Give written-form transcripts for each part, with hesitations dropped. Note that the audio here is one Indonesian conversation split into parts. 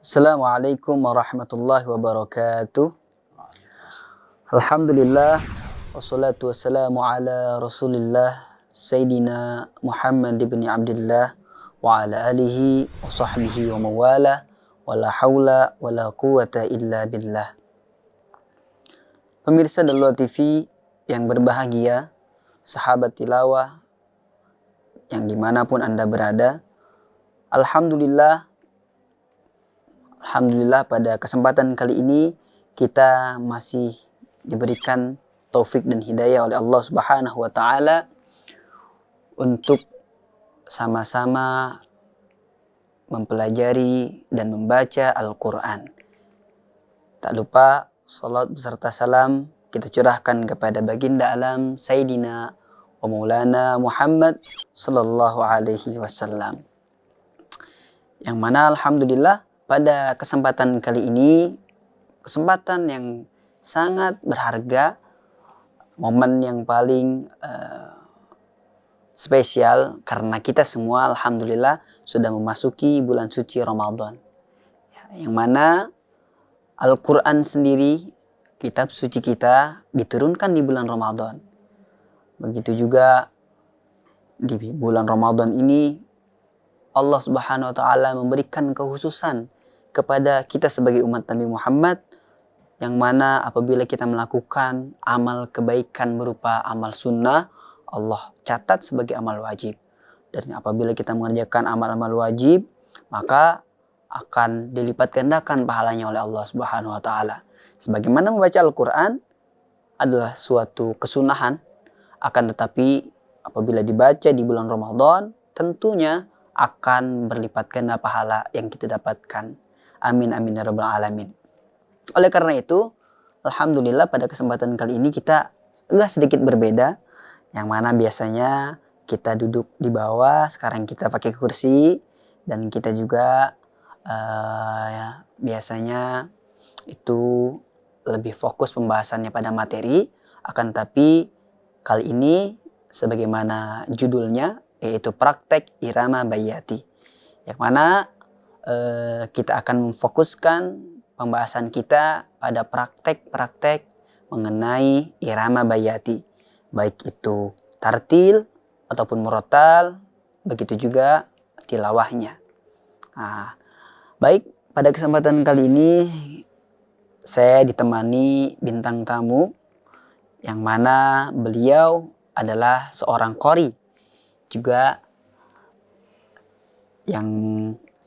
Assalamualaikum warahmatullahi wabarakatuh. Alhamdulillah wassalatu wassalamu ala Rasulillah Sayyidina Muhammad ibn Abdullah wa ala alihi wa sahbihi wa mawala wa la hawla wa la quwata illa billah. Pemirsa Daluar TV yang berbahagia, sahabat tilawah yang dimanapun Anda berada, Alhamdulillah pada kesempatan kali ini kita masih diberikan taufik dan hidayah oleh Allah Subhanahu wa taala untuk sama-sama mempelajari dan membaca Al-Qur'an. Tak lupa salat beserta salam kita curahkan kepada baginda alam Sayyidina wa Maulana Muhammad sallallahu alaihi wasallam. Yang mana alhamdulillah pada kesempatan kali ini, kesempatan yang sangat berharga, momen yang paling spesial karena kita semua alhamdulillah sudah memasuki bulan suci Ramadan. Yang mana Al-Quran sendiri, kitab suci kita, diturunkan di bulan Ramadan. Begitu juga di bulan Ramadan ini Allah Subhanahu wa taala memberikan kekhususan kepada kita sebagai umat Nabi Muhammad, yang mana apabila kita melakukan amal kebaikan berupa amal sunnah, Allah catat sebagai amal wajib. Dan apabila kita mengerjakan amal-amal wajib, maka akan dilipat gandakan pahalanya oleh Allah Subhanahu wa taala. Sebagaimana membaca Al-Qur'an adalah suatu kesunahan, akan tetapi apabila dibaca di bulan Ramadan, tentunya akan berlipat ganda pahala yang kita dapatkan. Amin amin ya rabbal alamin. Oleh karena itu, alhamdulillah pada kesempatan kali ini kita agak sedikit berbeda. Yang mana biasanya kita duduk di bawah, sekarang kita pakai kursi. Dan kita juga biasanya itu lebih fokus pembahasannya pada materi. Akan tapi kali ini sebagaimana judulnya, yaitu praktek irama bayyati. Yang mana kita akan memfokuskan pembahasan kita pada praktek-praktek mengenai irama bayyati, baik itu tartil ataupun murattal, begitu juga tilawahnya. Nah, baik, pada kesempatan kali ini saya ditemani bintang tamu yang mana beliau adalah seorang qori, juga yang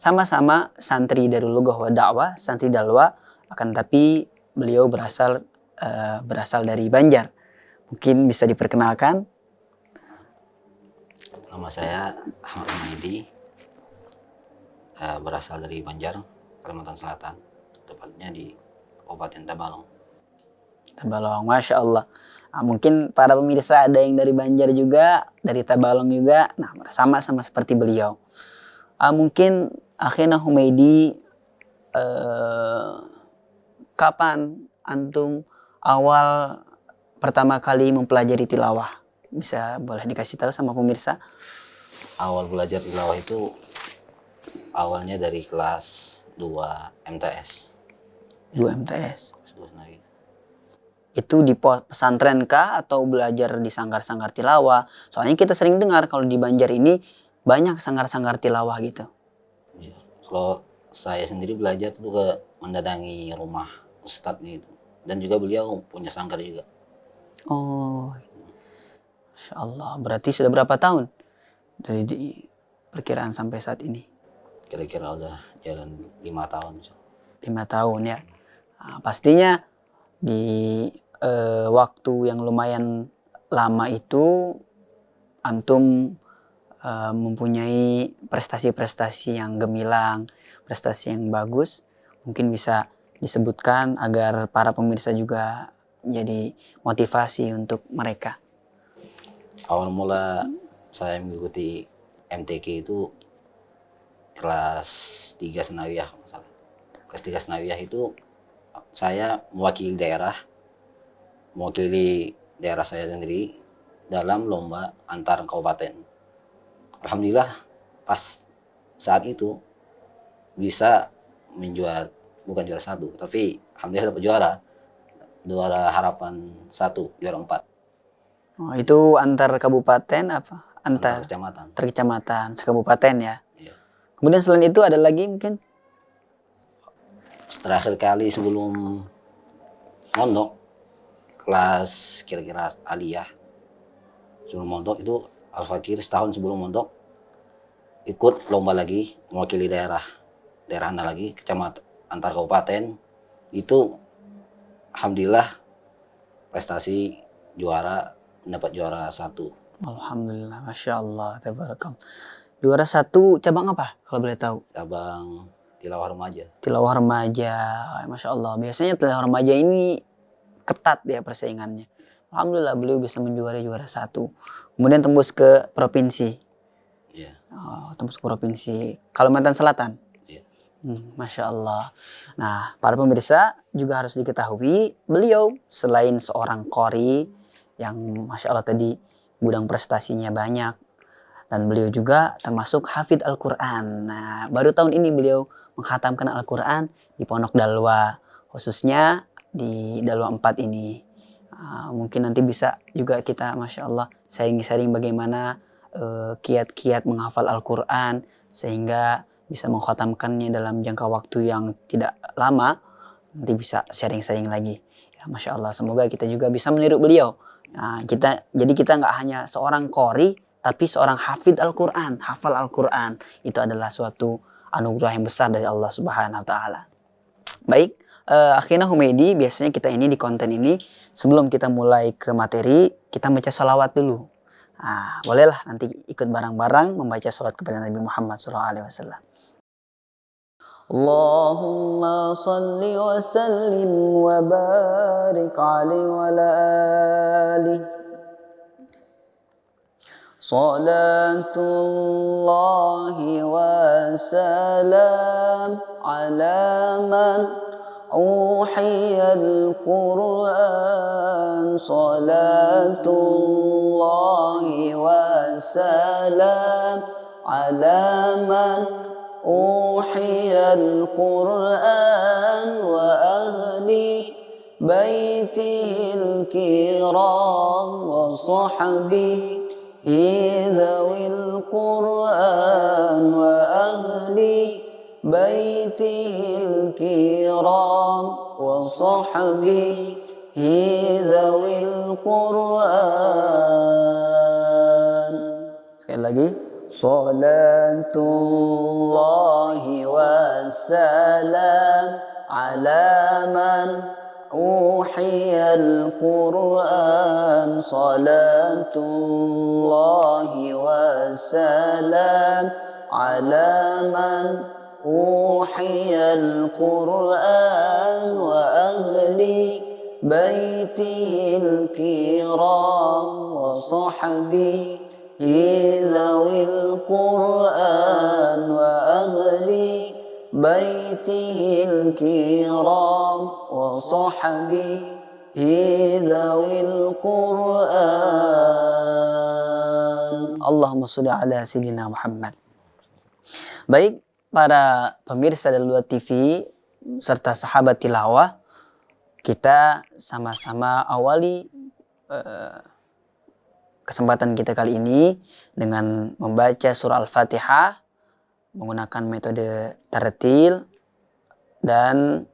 sama-sama santri Darul Lughah wa Da'wah, santri Dalwa, akan tapi beliau berasal dari Banjar. Mungkin bisa diperkenalkan. Nama saya Ahmad Humaydi, berasal dari Banjar, Kalimantan Selatan, tepatnya di Kabupaten Tabalong. Tabalong, Masya Allah. Nah, mungkin para pemirsa ada yang dari Banjar juga, dari Tabalong juga. Nah, sama-sama seperti beliau. Mungkin akhirnya Humaydi, kapan antum awal pertama kali mempelajari tilawah? Bisa boleh dikasih tahu sama pemirsa? Awal belajar tilawah itu awalnya dari kelas 2 MTS. 2 MTS. Sebenarnya. Itu di pesantren kah atau belajar di sanggar-sanggar tilawah? Soalnya kita sering dengar kalau di Banjar ini banyak sanggar-sanggar tilawah gitu. Ya, kalau saya sendiri belajar itu ke mendatangi rumah ustadz gitu. Dan juga beliau punya sanggar juga. Oh, Masya Allah. Berarti sudah berapa tahun dari perkiraan sampai saat ini? Kira-kira udah jalan 5 tahun. 5 tahun ya. Nah, pastinya di waktu yang lumayan lama itu antum mempunyai prestasi-prestasi yang gemilang, prestasi yang bagus. Mungkin bisa disebutkan agar para pemirsa juga jadi motivasi untuk mereka. Awal mula saya mengikuti MTQ itu kelas 3 Senawiyah. Kelas 3 Senawiyah itu saya mewakili daerah saya sendiri dalam lomba antar kabupaten. Alhamdulillah pas saat itu bisa menjual, bukan juara 1, tapi alhamdulillah dapat juara harapan 1, juara 4 Oh, itu antar kabupaten apa? antar Antar kecamatan. kecamatan, sekabupaten ya. Iya. Kemudian selain itu ada lagi mungkin? Terakhir kali sebelum mondok, kelas kira-kira aliyah, sebelum mondok itu Al-Fakir setahun sebelum mondok ikut lomba lagi mewakili daerah Anda lagi, kecamatan antar kabupaten. Itu alhamdulillah prestasi juara, mendapat juara 1. Alhamdulillah, Masya Allah, tabarakallah. Juara 1 cabang apa kalau boleh tahu? Cabang tilawah remaja. Tilawah remaja, Masya Allah. Biasanya tilawah remaja ini ketat ya persaingannya. Alhamdulillah beliau bisa menjuarai juara 1. Kemudian tembus ke provinsi. Iya. Oh, tembus ke provinsi Kalimantan Selatan. Iya. Masya Allah. Nah, para pemirsa juga harus diketahui beliau selain seorang qori yang Masya Allah tadi gudang prestasinya banyak, dan beliau juga termasuk hafidz Al-Quran. Nah, baru tahun ini beliau menghatamkan Al-Quran di Pondok Dalwa, khususnya di Dalwa 4 ini. Mungkin nanti bisa juga kita Masya Allah sharing-sharing bagaimana kiat-kiat menghafal Al-Quran sehingga bisa mengkhatamkannya dalam jangka waktu yang tidak lama. Nanti bisa sharing-sharing lagi ya, Masya Allah. Semoga kita juga bisa meniru beliau. Nah, jadi kita nggak hanya seorang qori, tapi seorang hafidz Al-Quran, hafal Al-Quran. Itu adalah suatu anugerah yang besar dari Allah Subhanahu wa Ta'ala. Baik, akhirnya Humaydi, biasanya kita ini di konten ini sebelum kita mulai ke materi, kita baca salawat dulu. Nah, bolehlah nanti ikut bareng-bareng membaca salawat kepada Nabi Muhammad SAW. Allahumma salli wa sallim wa barik alaihi wa ala alihi. Salatullahi wa salam ala man uhiyal Qur'an. Salatullahi wa salam ala man uhiyal Qur'an wa ahli baitihil kiram wa sahbihi ذوي القرآن وأهل بيته الكرام وصحبه ذوي القرآن. Sekali lagi. Salatullahi wassalam ala man أوحي القرآن. صلاة الله وسلام على من أوحي القرآن وأهل بيته الكرام وصحبه ذوي القرآن وأهل بيته الكرام وصحبه ذوي القرآن. Allahumma sholli ala sayyidina Muhammad. Baik, para pemirsa Dalwa TV serta sahabat tilawah, kita sama-sama awali kesempatan kita kali ini dengan membaca surah Al-Fatihah menggunakan metode tartil dan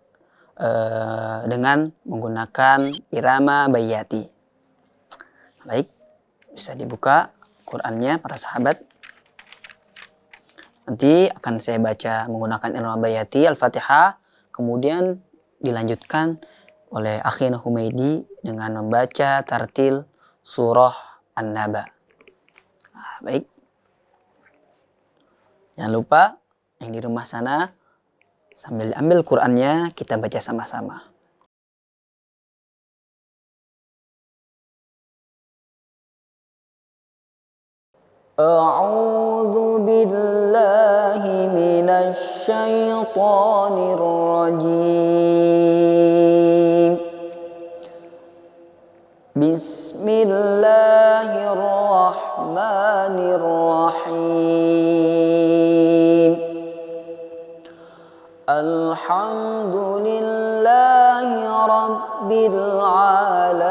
dengan menggunakan irama bayati. Baik, bisa dibuka Qurannya para sahabat. Nanti akan saya baca menggunakan irama bayati Al-Fatihah, kemudian dilanjutkan oleh akhina Humaydi dengan membaca tartil surah An-Naba. Baik. Jangan lupa yang di rumah sana sambil ambil Qurannya kita baca sama-sama. A'udzu billahi minasy syaithanir rajim. Bismillahirrahmanirrahim. Alhamdulillahi Rabbil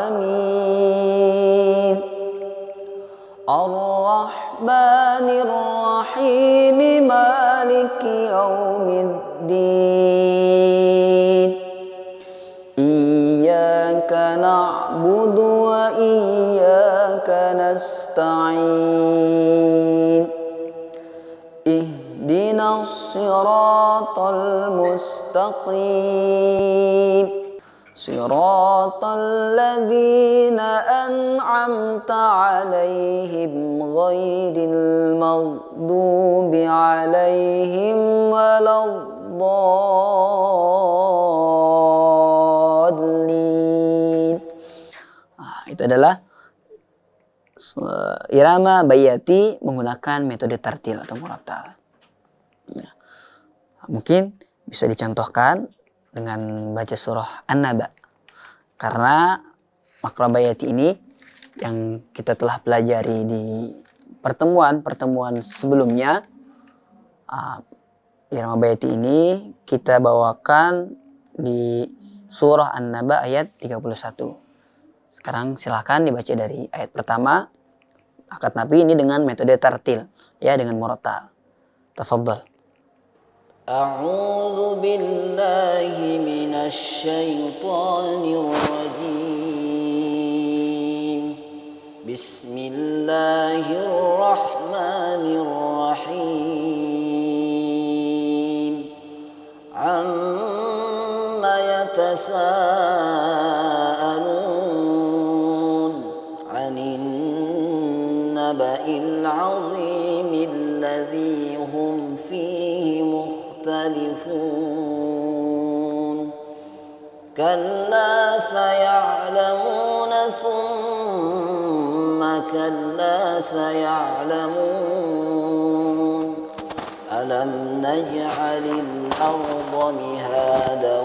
Alamin. Ar-Rahmanir Rahim. Maliki Yaumiddin. Iyyaka na'budu wa iyyaka nasta'in. Ihdinas siratal mustaqim. Siratal ladzina an'amta 'alaihim ghairil maghdubi 'alaihim waladdallin. Itu adalah irama bayati menggunakan metode tartil atau murattal. Mungkin bisa dicontohkan dengan baca surah An-Naba. Karena makna bayati ini yang kita telah pelajari di pertemuan sebelumnya. Irama bayati ini kita bawakan di surah An-Naba ayat 31. Sekarang silahkan dibaca dari ayat pertama. Akad Nabi ini dengan metode tartil, ya, dengan murattal. Tafadhal. A'udzu billahi minasy syaithanir rajim. Bismillahirrahmanirrahim. Amma yatasaalun 'anil naba'il 'azimil ladzi hum fihi مختلفون كلا سيعلمون ثم كلا سيعلمون ألم نجعل الأرض مهادا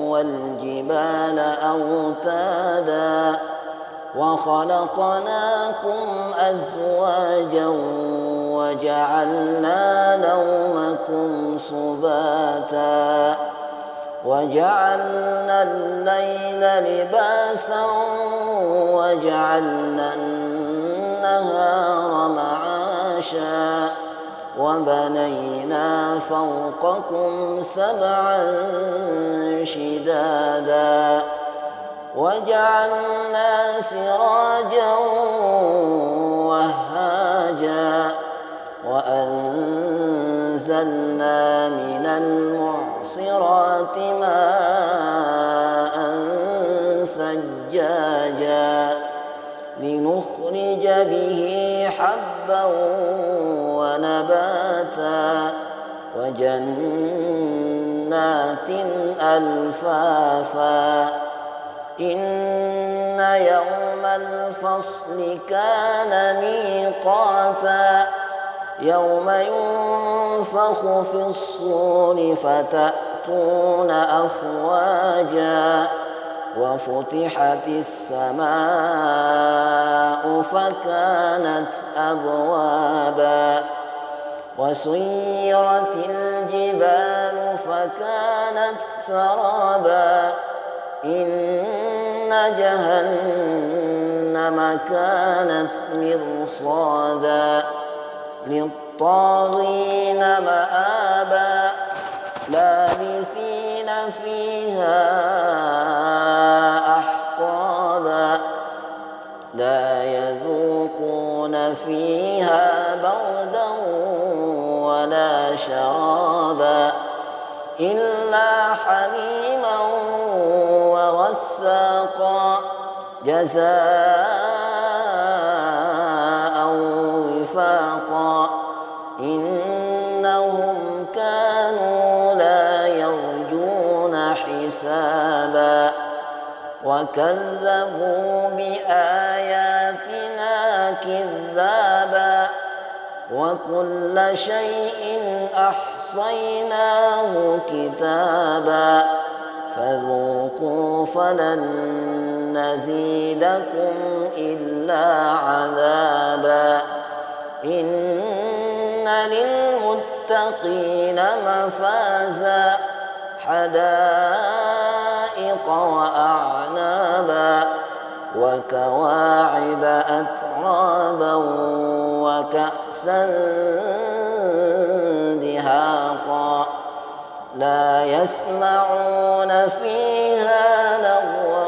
والجبال أوتادا وخلقناكم أزواجا وجعلنا نومكم سباتا وجعلنا الليل لباسا وجعلنا النهار معاشا وبنينا فوقكم سبعا شدادا وجعلنا سراجا وهاجا وأنزلنا من المعصرات ماء ثجاجا لنخرج به حبا ونباتا وجنات ألفافا إن يوم الفصل كان ميقاتا يوم ينفخ في الصور فتأتون أفواجا وفتحت السماء فكانت أبوابا وسيرت الجبال فكانت سرابا إن جهنم كانت مرصادا للطاغين مآبا لابثين فيها أحقابا لا يذوقون فيها بردا ولا شرابا إلا حميما وغساقا جزاء وفاقا إنهم كانوا لا يرجون حسابا وكذبوا بآياتنا كذابا وكل شيء أحصيناه كتابا فذوقوا فلن نزيدكم إلا عذابا إن للمتقين مفازا حدائق وأعنابا وكواعب أترابا وكأسا دهاقا لا يسمعون فيها لغوا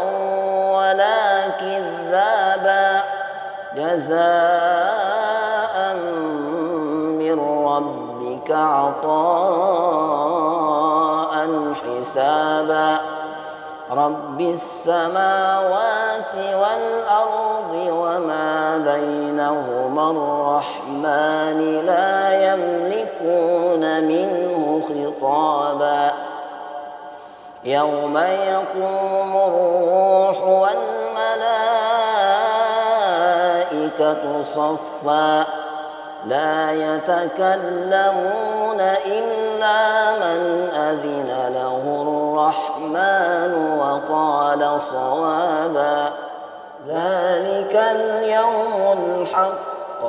ولا كذابا جزاء من ربك عطاء حسابا رب السماوات والأرض وما بينهما الرحمن لا يملكون منه خطابا يوم يقوم الروح والملائكة صفا لا يتكلمون إلا من أذن له الرحمن وقال صوابا ذلك اليوم الحق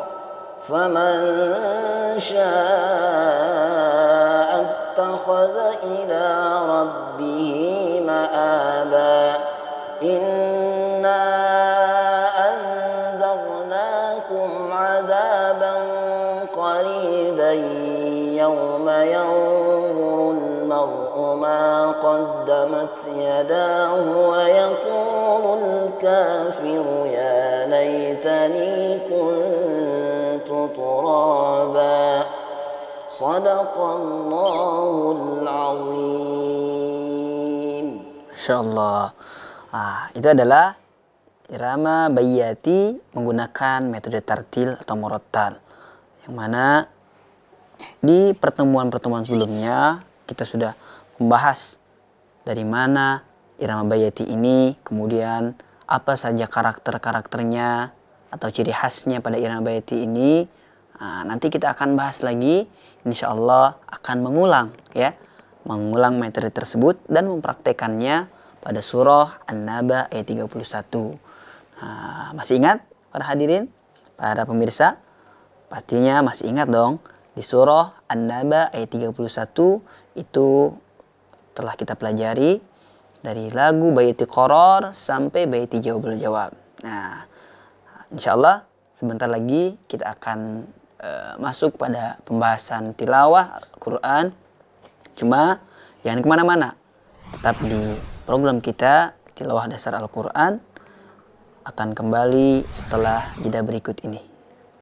فمن شاء اتخذ إلى ربه مآبا إنا أنذرناكم عذابا قريبا يوم ينظر المرء ما قدمت يداه ويقول الكافر يا ليتني كنت ترابا صدق الله العظيم. Masya Allah. Itu adalah irama bayyati menggunakan metode tartil atau murattal, yang mana di pertemuan-pertemuan sebelumnya kita sudah membahas dari mana irama bayyati ini, kemudian apa saja karakter-karakternya atau ciri khasnya pada irama bayyati ini. Nanti kita akan bahas lagi, insya Allah akan mengulang materi tersebut dan mempraktekannya pada surah An-Naba ayat 31. Masih ingat para hadirin, para pemirsa? Pastinya masih ingat dong, di surah An-Naba ayat 31 itu telah kita pelajari dari lagu baiti qaror sampai baiti jawabul jawab. Nah, insya Allah sebentar lagi kita akan masuk pada pembahasan tilawah Al-Quran. Cuma jangan kemana-mana, tetap di program kita tilawah dasar Al-Quran akan kembali setelah jeda berikut ini.